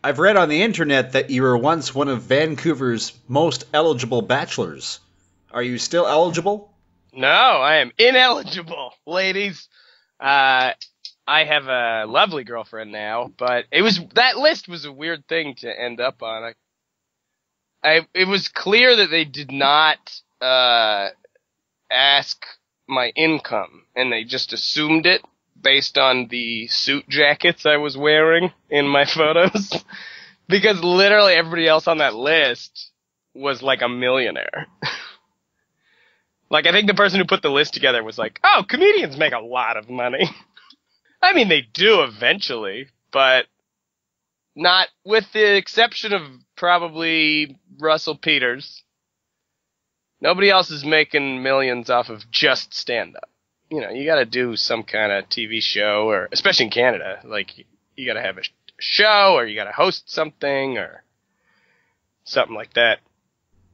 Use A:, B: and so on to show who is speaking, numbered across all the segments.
A: I've read on the internet that you were once one of Vancouver's most eligible bachelors. Are you still eligible?
B: No, I am ineligible, ladies. I have a lovely girlfriend now, but that list was a weird thing to end up on. It was clear that they did not ask my income, and they just assumed it based on the suit jackets I was wearing in my photos. Because literally everybody else on that list was like a millionaire. Like, I think the person who put the list together was like, oh, comedians make a lot of money. I mean, they do eventually, but not with the exception of probably Russell Peters. Nobody else is making millions off of just stand-up. You know, you gotta do some kind of TV show, or especially in Canada, like, you gotta have a show, or you gotta host something, or something like that.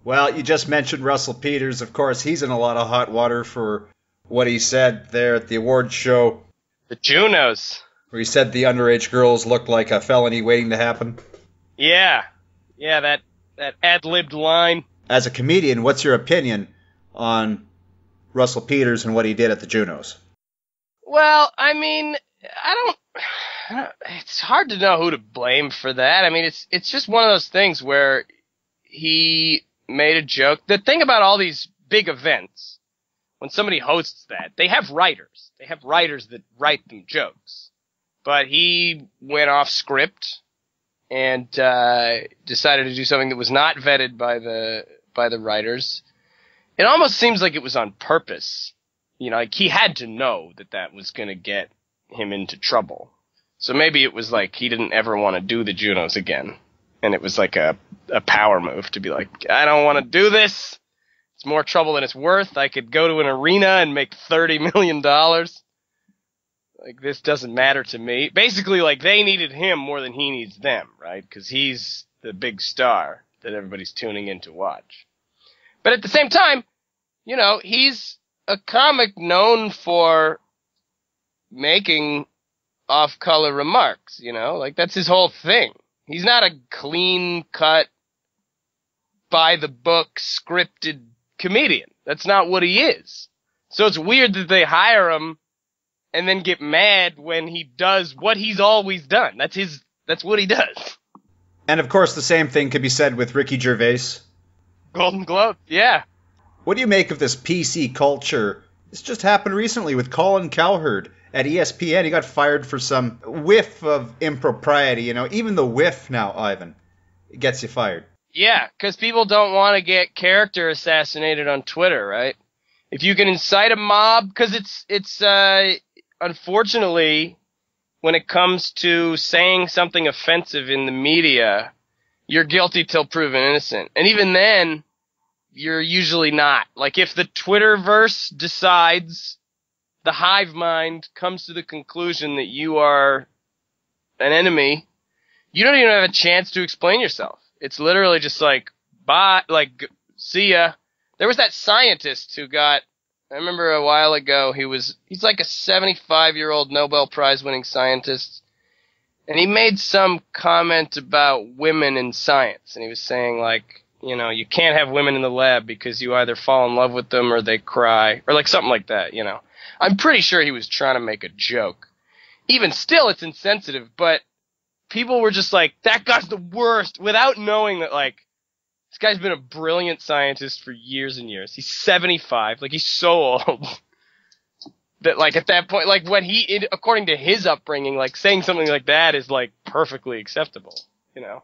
A: Well, you just mentioned Russell Peters. Of course, he's in a lot of hot water for what he said there at the awards show.
B: The Junos.
A: Where he said the underage girls looked like a felony waiting to happen.
B: Yeah. Yeah, that ad-libbed line.
A: As a comedian, what's your opinion on Russell Peters and what he did at the Junos?
B: Well, I mean, it's hard to know who to blame for that. I mean, it's just one of those things where he made a joke. The thing about all these big events, when somebody hosts that, they have writers. They have writers that write them jokes. But he went off script and decided to do something that was not vetted by the writers. It almost seems like it was on purpose. You know, like he had to know that was going to get him into trouble. So maybe it was like he didn't ever want to do the Junos again. And it was like a power move to be like, I don't want to do this. It's more trouble than it's worth. I could go to an arena and make $30 million. Like, this doesn't matter to me. Basically, like, they needed him more than he needs them, right? Because he's the big star that everybody's tuning in to watch. But at the same time, you know, he's a comic known for making off-color remarks, you know? Like, that's his whole thing. He's not a clean-cut, by-the-book, scripted comedian. That's not what he is. So it's weird that they hire him and then get mad when he does what he's always done. That's what he does.
A: And of course, the same thing could be said with Ricky Gervais.
B: Golden Globe, yeah.
A: What do you make of this PC culture? This just happened recently with Colin Cowherd at ESPN. He got fired for some whiff of impropriety. You know, even the whiff now, Ivan, it gets you fired.
B: Yeah, because people don't want to get character assassinated on Twitter, right? If you can incite a mob, because it's unfortunately, when it comes to saying something offensive in the media, you're guilty till proven innocent. And even then, you're usually not. Like, if the Twitterverse decides, the hive mind comes to the conclusion that you are an enemy, you don't even have a chance to explain yourself. It's literally just like, bye, like, see ya. There was that scientist who got, I remember a while ago, he's like a 75-year-old Nobel Prize winning scientist, and he made some comment about women in science, and he was saying, like, you know, you can't have women in the lab because you either fall in love with them or they cry, or like something like that, you know. I'm pretty sure he was trying to make a joke. Even still, it's insensitive, but people were just like, that guy's the worst, without knowing that, like, this guy's been a brilliant scientist for years and years. He's 75. Like, he's so old. That, like, at that point, like, when according to his upbringing, like, saying something like that is, like, perfectly acceptable, you know?